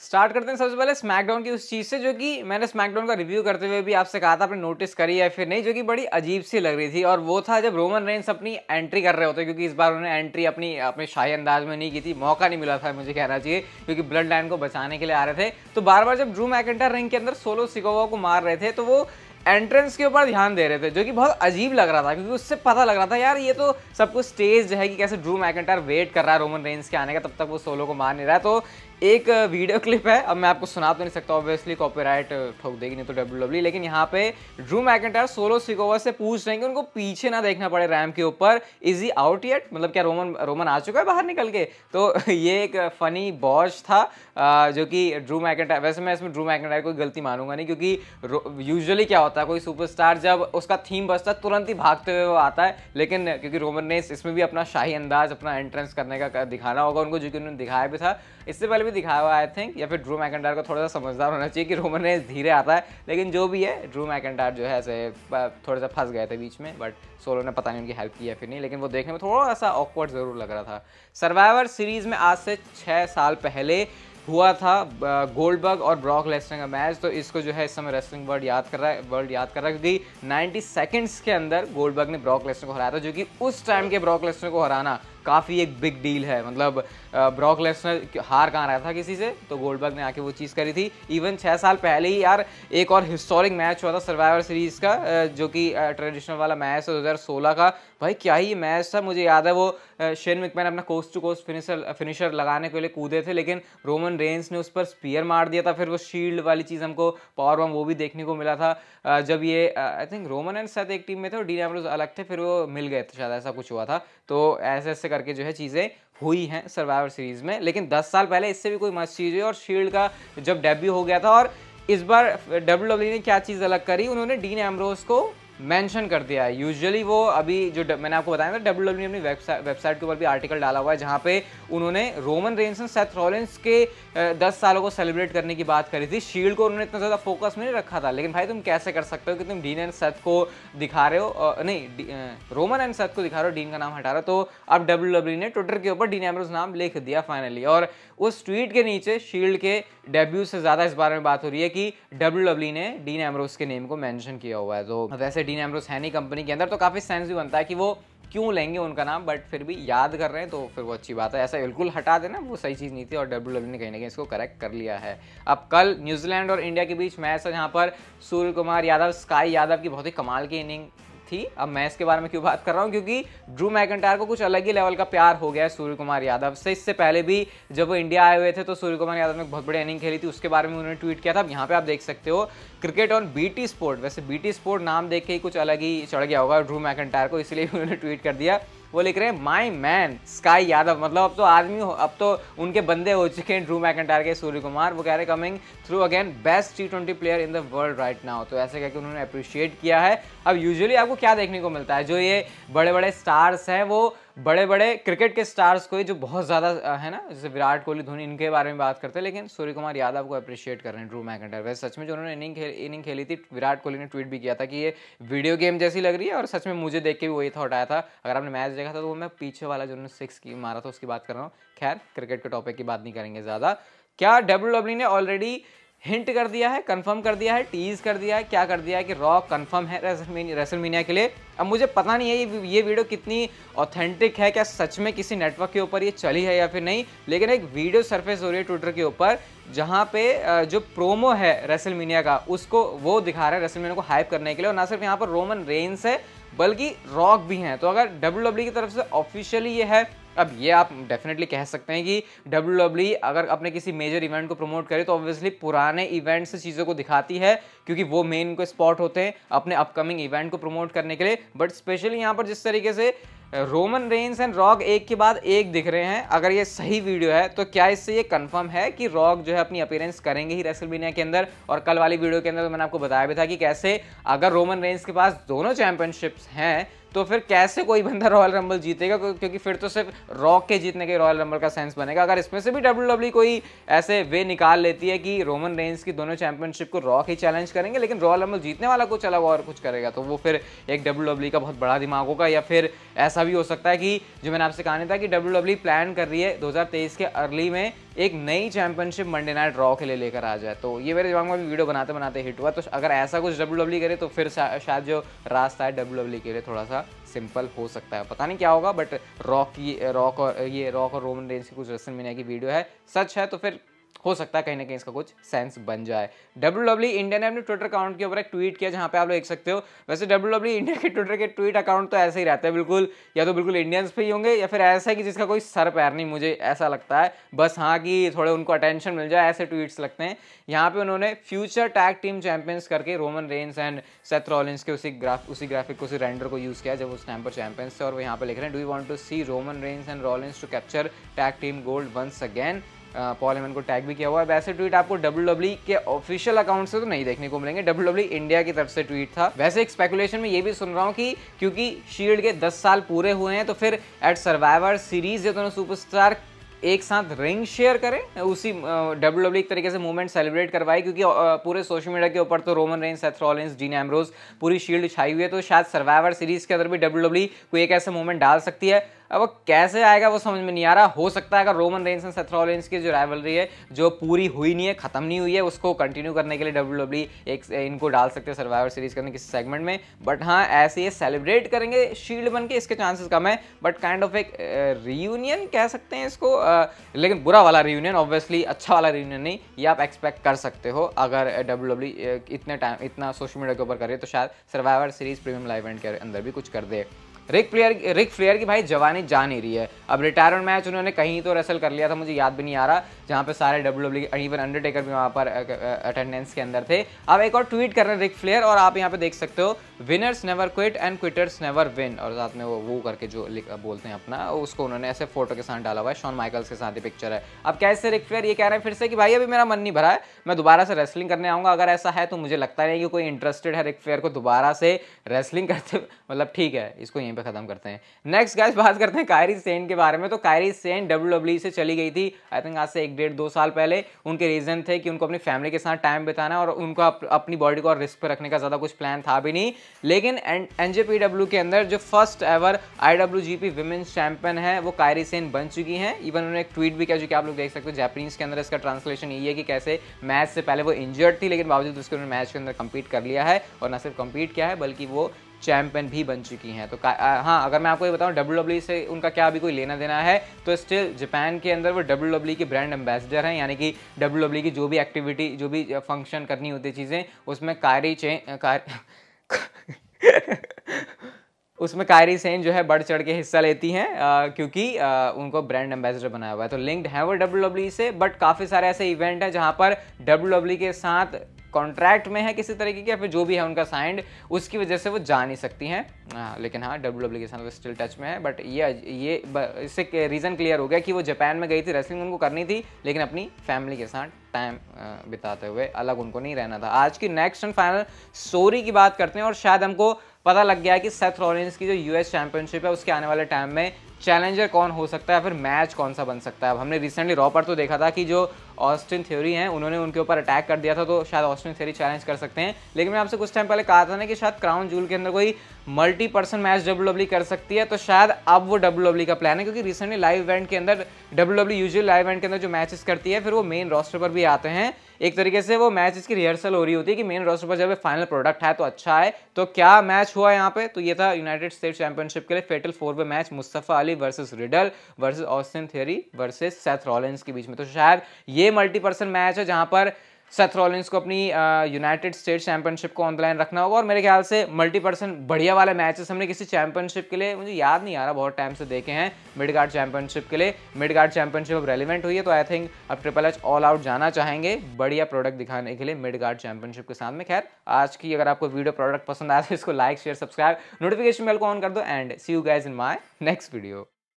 Start करते हैं सबसे पहले स्मैकडाउन की उस चीज़ से जो कि मैंने स्मैकडाउन का रिव्यू करते हुए भी आपसे कहा था, आपने नोटिस करी या फिर नहीं, जो कि बड़ी अजीब सी लग रही थी। और वो था जब रोमन रेंस अपनी एंट्री कर रहे होते, क्योंकि इस बार उन्होंने एंट्री अपने शाही अंदाज में नहीं की थी, मौका नहीं मिला था मुझे कहना चाहिए, क्योंकि ब्लड लाइन को बचाने के लिए आ रहे थे। तो बार बार जब ड्रू मैकिंटायर रिंग के अंदर सोलो सिकोवा को मार रहे थे तो वो एंट्रेंस के ऊपर ध्यान दे रहे थे, जो कि बहुत अजीब लग रहा था, क्योंकि उससे पता लग रहा था यार ये तो सब कुछ स्टेज है कि कैसे ड्रू मैकिंटायर वेट कर रहा है रोमन रेंस के आने का, तब तक वो सोलो को मार नहीं रहा है। तो एक वीडियो क्लिप है, अब मैं आपको सुना तो नहीं सकता, ऑब्वियसली कॉपीराइट ठोक देगी नहीं तो डब्ल्यूडब्ल्यूई, लेकिन यहाँ पे ड्रू मैकिंटायर सोलो सिकोवा से पूछ रहे हैं कि उनको पीछे ना देखना पड़े रैम के ऊपर, इज ही आउट येट, मतलब क्या रोमन आ चुका है बाहर निकल के। तो ये एक फनी बॉज था जो कि ड्रू मैकिंटायर, वैसे मैं इसमें ड्रू मैकिंटायर कोई गलती मानूंगा नहीं, क्योंकि यूजुअली क्या होता है कोई सुपरस्टार जब उसका थीम बजता है तुरंत ही भागते हुए वो आता है, लेकिन क्योंकि रोमन ने इसमें भी अपना शाही अंदाज, अपना एंट्रेंस करने का दिखाना होगा उनको, जो कि उन्होंने दिखाया भी था, इससे पहले भी दिखाया हुआ आई थिंक, या फिर ड्रू मैकिंटायर को थोड़ा सा समझदार होना चाहिए कि रोमन रेंस धीरे आता है, लेकिन जो भी है ड्रू मैकिंटायर जो है ऐसे थोड़ा सा फंस गए थे बीच में, बट सोलो ने पता नहीं उनकी हेल्प की या फिर नहीं, लेकिन वो देखने में थोड़ा सा ऑकवर्ड जरूर लग रहा था। सर्वाइवर सीरीज में आज से 6 साल पहले हुआ था गोल्डबर्ग और ब्रॉक लेसनर का मैच, तो इसको जो है इस समय रेसलिंग वर्ल्ड याद कर रहा है, क्योंकि 90 सेकंड्स के अंदर गोल्डबर्ग ने ब्रॉक लेसनर को हराया था, जो कि उस टाइम के ब्रॉक लेसनर को हराना काफ़ी एक बिग डील है। मतलब ब्रॉक लेसनर हार कहाँ रहा था किसी से, तो गोल्डबर्ग ने आके वो चीज़ करी थी। इवन 6 साल पहले ही यार एक और हिस्टोरिक मैच हुआ था सर्वाइवर सीरीज़ का, जो कि ट्रेडिशनल वाला मैच है 2016 का। भाई क्या ही मैच था, मुझे याद है वो शेन मैकमैन अपना कोस्ट टू कोस्ट फिनिशर लगाने के लिए कूदे थे, लेकिन रोमन रेंस ने उस पर स्पीयर मार दिया था, फिर वो शील्ड वाली चीज़ हमको पावर बम वो भी देखने को मिला था। जब ये आई थिंक रोमन एंड साथ एक टीम में थे और डीन एम्ब्रोस अलग थे, फिर वो मिल गए थे शायद, ऐसा कुछ हुआ था। तो ऐसे ऐसे करके जो है चीज़ें हुई हैं सर्वाइवर सीरीज़ में, लेकिन 10 साल पहले इससे भी कोई मस्त चीज़ हुई। और शील्ड का जब डेब्यू हो गया था, और इस बार डब्ल्यूडब्ल्यूई ने क्या चीज़ अलग करी, उन्होंने डीन एम्ब्रोस को मेंशन कर दिया है। यूजुअली वो अभी जो मैंने आपको बताया था डब्ल्यूडब्ल्यूई ने अपनी वेबसाइट के ऊपर भी आर्टिकल डाला हुआ है, जहाँ पे उन्होंने रोमन रेंस और सेथ रॉलिंस के 10 सालों को सेलिब्रेट करने की बात करी थी। शील्ड को उन्होंने इतना ज़्यादा फोकस में नहीं रखा था, लेकिन भाई तुम कैसे कर सकते हो कि तुम डीन एंड सेथ को दिखा रहे हो, रोमन एंड सेथ को दिखा रहे हो, डीन का नाम हटा रहे हो। तो अब डब्ल्यूडब्ल्यूई ने ट्विटर के ऊपर डीन एम्ब्रोस नाम लिख दिया फाइनली, और उस ट्वीट के नीचे शील्ड के डेब्यू से ज़्यादा इस बारे में बात हो रही है कि डब्ल्यूडब्ल्यूई ने डीन एम्ब्रोस के नेम को मेंशन किया हुआ है। तो वैसे डीन एम्ब्रोस है नहीं कंपनी के अंदर, तो काफ़ी सेंस भी बनता है कि वो क्यों लेंगे उनका नाम, बट फिर भी याद कर रहे हैं तो फिर वो अच्छी बात है। ऐसा बिल्कुल हटा देना वो सही चीज़ नहीं थी, और डब्ल्यूडब्ल्यूई ने कहीं ना कहीं इसको करेक्ट कर लिया है। अब कल न्यूजीलैंड और इंडिया के बीच मैच है, जहाँ पर सूर्य कुमार यादव, स्काई यादव की बहुत ही कमाल की इनिंग थी। अब मैं इसके बारे में क्यों बात कर रहा हूँ, क्योंकि ड्रू मैकिंटायर को कुछ अलग ही लेवल का प्यार हो गया है सूर्य कुमार यादव से। इससे पहले भी जब वो इंडिया आए हुए थे तो सूर्य कुमार यादव ने बहुत बड़ी इनिंग खेली थी, उसके बारे में उन्होंने ट्वीट किया था। अब यहाँ पे आप देख सकते हो क्रिकेट ऑन बीटी स्पोर्ट, वैसे बीटी स्पोर्ट नाम देख के ही कुछ अलग ही चढ़ गया होगा ड्रू मैकिंटायर को, इसलिए उन्होंने ट्वीट कर दिया। वो लिख रहे हैं माई मैन स्काई यादव, मतलब अब तो आदमी अब तो उनके बंदे हो चुके हैं ड्रू मैकिंटायर के सूर्य कुमार। वो कह रहे coming through again best T20 player in the world right now, तो ऐसे कहकर उन्होंने अप्रिशिएट किया है। अब यूजुअली आपको क्या देखने को मिलता है, जो ये बड़े बड़े स्टार्स हैं वो बड़े बड़े क्रिकेट के स्टार्स को जो बहुत ज़्यादा है ना, जैसे विराट कोहली, धोनी, इनके बारे में बात करते हैं, लेकिन सूर्य कुमार यादव को अप्रिशिएट कर रहे हैं ड्रू मैकिंटायर। वैसे सच में जो उन्होंने इनिंग खेली थी, विराट कोहली ने ट्वीट भी किया था कि ये वीडियो गेम जैसी लग रही है, और सच में मुझे देख के भी वही थॉट आया था। अगर आपने मैच देखा था तो वो मैं पीछे वाला जो उन्होंने 6 की मारा था उसकी बात कर रहा हूँ। खैर क्रिकेट के टॉपिक की बात नहीं करेंगे ज़्यादा। क्या डब्ल्यूडब्ल्यूई ने ऑलरेडी हिंट कर दिया है, कंफर्म कर दिया है, टीज कर दिया है, क्या कर दिया है कि रॉ कंफर्म है रेसलमेनिया के लिए? अब मुझे पता नहीं है ये वीडियो कितनी ऑथेंटिक है, क्या सच में किसी नेटवर्क के ऊपर ये चली है या फिर नहीं, लेकिन एक वीडियो सरफेस हो रही है ट्विटर के ऊपर, जहाँ पे जो प्रोमो है रेसलमेनिया का उसको वो दिखा रहे हैं रेसलमेनिया को हाइप करने के लिए, और ना सिर्फ यहाँ पर रोमन रेंस है बल्कि रॉक भी हैं। तो अगर डब्ल्यूडब्ल्यूई की तरफ से ऑफिशियली ये है, अब ये आप डेफिनेटली कह सकते हैं कि डब्ल्यूडब्ल्यूई अगर अपने किसी मेजर इवेंट को प्रमोट करे तो ऑब्वियसली पुराने इवेंट से चीज़ों को दिखाती है, क्योंकि वो मेन को स्पॉट होते हैं अपने अपकमिंग इवेंट को प्रमोट करने के लिए। बट स्पेशली यहाँ पर जिस तरीके से रोमन रेंस एंड रॉक एक के बाद एक दिख रहे हैं, अगर ये सही वीडियो है तो क्या इससे ये कंफर्म है कि रॉक जो है अपनी अपीयरेंस करेंगे ही रेसलमेनिया के अंदर? और कल वाली वीडियो के अंदर तो मैंने आपको बताया भी था कि कैसे अगर रोमन रेंस के पास दोनों चैंपियनशिप्स हैं तो फिर कैसे कोई बंदा रॉयल रंबल जीतेगा, क्योंकि फिर तो सिर्फ रॉक के जीतने के रॉयल रंबल का सेंस बनेगा। अगर इसमें से भी डब्ल्यूडब्ल्यूई कोई ऐसे वे निकाल लेती है कि रोमन रेंस की दोनों चैंपियनशिप को रॉक ही चैलेंज करेंगे, लेकिन रॉयल रंबल जीतने वाला कुछ अलग और कुछ करेगा, तो वो फिर एक डब्ल्यूडब्ल्यूई का बहुत बड़ा दिमाग होगा। या फिर ऐसा भी हो सकता है कि जो मैंने आपसे कहा था कि डब्ल्यूडब्ल्यूई प्लान कर रही है 2023 के अर्ली में एक नई चैंपियनशिप मंडे नाइट रॉ के लिए लेकर आ जाए। तो ये मेरे दिमाग में वीडियो बनाते बनाते हिट हुआ। तो अगर ऐसा कुछ WWE करे तो फिर शायद जो रास्ता है WWE के लिए थोड़ा सा सिंपल हो सकता है। पता नहीं क्या होगा, बट रॉक और रोमन रेंज की कुछ रेसलमेनिया की वीडियो है, सच है तो फिर हो सकता है कहीं ना कहीं इसका कुछ सेंस बन जाए। WWE इंडिया ने अपने ट्विटर अकाउंट के ऊपर एक ट्वीट किया जहां पे आप लोग देख सकते हो। वैसे WWE इंडिया के ट्विटर के ट्वीट अकाउंट तो ऐसे ही रहते हैं, बिल्कुल या तो बिल्कुल इंडियंस पे ही होंगे या फिर ऐसा है कि जिसका कोई सर पैर नहीं, मुझे ऐसा लगता है। बस हाँ कि थोड़े उनको अटेंशन मिल जाए ऐसे ट्वीट्स लगते हैं। यहाँ पे उन्होंने फ्यूचर टैग टीम चैंपियंस करके Roman Reigns and Seth Rollins के उसी ग्राफिक को, उसी रेंडर को यूज किया जब उस टाइम पर चैंपियंस थे। और वो यहाँ पे लिख रहे हैं, do you want to see Roman Reigns and Rollins to capture tag team gold once again. Paul Heyman को टैग भी किया हुआ है। वैसे ट्वीट आपको WWE के ऑफिशियल अकाउंट से तो नहीं देखने को मिलेंगे, WWE इंडिया की तरफ से ट्वीट था। वैसे एक स्पेकुलेशन में ये भी सुन रहा हूँ कि क्योंकि शील्ड के 10 साल पूरे हुए हैं तो फिर एट सर्वाइवर सीरीज ये दोनों सुपरस्टार एक साथ रिंग शेयर करें, उसी WWE एक तरीके से मूवमेंट सेलिब्रेट करवाए, क्योंकि पूरे सोशल मीडिया के ऊपर तो Roman Reigns, Seth Rollins, dean Ambrose पूरी शील्ड छाई हुई है। तो शायद सर्वाइवर सीरीज के अंदर भी WWE कोई एक ऐसा मूवमेंट डाल सकती है। अब वो कैसे आएगा वो समझ में नहीं आ रहा। हो सकता है अगर Roman Reigns and Seth Rollins की जो राइवलरी है जो पूरी हुई नहीं है, खत्म नहीं हुई है, उसको कंटिन्यू करने के लिए WWE एक इनको डाल सकते हैं सर्वाइवर सीरीज करने किसी सेगमेंट में। बट हाँ, ऐसे ये सेलिब्रेट करेंगे शील्ड बन के, इसके चांसेस कम है। बट काइंड ऑफ एक रियूनियन कह सकते हैं इसको, लेकिन बुरा वाला रियूनियन, ऑब्वियसली अच्छा वाला रियूनियन नहीं। ये आप एक्सपेक्ट कर सकते हो अगर WWE इतना सोशल मीडिया के ऊपर करे तो शायद survivor series premium live event के अंदर भी कुछ कर दे। रिक फ्लेयर की भाई जवानी जा नहीं रही है। अब रिटायरमेंट मैच उन्होंने कहीं तो रेसल कर लिया था, मुझे याद भी नहीं आ रहा, जहाँ पे सारे WWE इवन अंडरटेकर भी वहाँ पर अटेंडेंस के अंदर थे। अब एक और ट्वीट कर रहे हैं रिक फ्लेयर, और आप यहाँ पे देख सकते हो, winners never quit and quitters never win, और साथ में वो करके जो बोलते हैं अपना, उसको उन्होंने ऐसे फोटो के साथ डाला हुआ है, शॉन माइकल्स के साथ ही पिक्चर है। अब कैसे रिक फ्लेयर ये कह रहे हैं फिर से कि भाई अभी मेरा मन नहीं भरा है, मैं दोबारा से रेसलिंग करने आऊँगा। अगर ऐसा है तो मुझे लगता नहीं कि कोई इंटरेस्टेड है रिक फ्लेयर को दोबारा से रेसलिंग करते, मतलब ठीक है, इसको यहीं पर खत्म करते हैं। नेक्स्ट गाइस बात करते हैं कायरी सेन के बारे में। तो कायरी सेन WWE से चली गई थी आई थिंक आज से 1-1.5-2 साल पहले। उनके रीजन थे कि उनको अपनी फैमिली के साथ टाइम बिताना और उनको अपनी बॉडी को और रिस्क पे रखने का ज्यादा कुछ प्लान था भी नहीं। लेकिन NJPW के अंदर जो first ever IWGP women's champion है वो कायरी सेन बन चुकी हैं। इवन उन्होंने एक ट्वीट भी किया जो कि आप लोग देख सकते हो, जापानीज के अंदर इसका ट्रांसलेशन यही है कि कैसे मैच से पहले वो इंजर्ड थी लेकिन बावजूद उसके उन्होंने मैच के अंदर कंपीट कर लिया है, और न सिर्फ कंपीट किया है बल्कि वो चैंपियन भी बन चुकी हैं। तो हाँ, अगर मैं आपको ये बताऊं WWE से उनका क्या अभी कोई लेना देना है, तो स्टिल जापान के अंदर वो WWE के ब्रांड एम्बेसडर हैं, यानी कि WWE की जो भी एक्टिविटी, जो भी फंक्शन करनी होती है चीज़ें, उसमें उसमें कायरी सेन जो है बढ़ चढ़ के हिस्सा लेती हैं, क्योंकि उनको ब्रांड एम्बेसडर बनाया हुआ है। तो लिंक्ड है वो WWE से, बट काफ़ी सारे ऐसे इवेंट हैं जहाँ पर WWE के साथ कॉन्ट्रैक्ट में है किसी तरीके की, या फिर जो भी है उनका साइंड, उसकी वजह से वो जा नहीं सकती हैं। लेकिन हाँ, WWE के साथ वो स्टिल टच में है। बट ये इससे रीज़न क्लियर हो गया कि वो जापान में गई थी, रेसलिंग उनको करनी थी, लेकिन अपनी फैमिली के साथ टाइम बिताते हुए अलग उनको नहीं रहना था। आज की नेक्स्ट एंड फाइनल स्टोरी की बात करते हैं, और शायद हमको पता लग गया है कि सेथ रॉलिंस की जो US चैंपियनशिप है उसके आने वाले टाइम में चैलेंजर कौन हो सकता है, फिर मैच कौन सा बन सकता है। अब हमने रिसेंटली रॉ पर तो देखा था कि जो ऑस्टिन थ्योरी हैं उन्होंने उनके ऊपर अटैक कर दिया था, तो शायद ऑस्टिन थ्योरी चैलेंज कर सकते हैं। लेकिन मैं आपसे कुछ टाइम पहले कहा था ना कि शायद क्राउन जूल के अंदर कोई मल्टी पर्सन मैच WWE कर सकती है, तो शायद अब वो WWE का प्लान है, क्योंकि रिसेंटली लाइव इवेंट के अंदर WWE यूजुअल लाइव इवेंट के अंदर जो मैचेस करती है फिर वो मेन रोस्टर पर भी आते हैं। एक तरीके से वो मैच की रिहर्सल हो रही होती है कि मेन रोस्टर पर जब फाइनल प्रोडक्ट है तो अच्छा है। तो क्या मैच हुआ यहाँ पे, तो ये था यूनाइटेड स्टेट्स चैंपियनशिप के लिए फेटल 4-वे match, Mustafa Ali versus Riddle versus Austin Theory versus Seth Rollins के बीच में। तो शायद ये मल्टी पर्सन मैच है जहां पर सेथ रॉलिंस को अपनी यूनाइटेड स्टेट्स चैंपियनशिप को ऑन द लाइन रखना होगा। और मेरे ख्याल से मल्टी पर्सन बढ़िया वाले मैचेस हमने किसी चैंपियनशिप के लिए, मुझे याद नहीं आ रहा, बहुत टाइम से देखे हैं। मिड गार्ड चैंपियनशिप के लिए, मिड गार्ड चैंपियनशिप अब रेलिवेंट हुई है, तो आई थिंक अब ट्रिपल एच ऑल आउट जाना चाहेंगे बढ़िया प्रोडक्ट दिखाने के लिए मिड गार्ड चैंपियनशिप के साथ में। खैर, आज की अगर आपको वीडियो प्रोडक्ट पसंद आया तो इसको like, share, subscribe, notification bell को ऑन कर दो, and see you guys in my next video.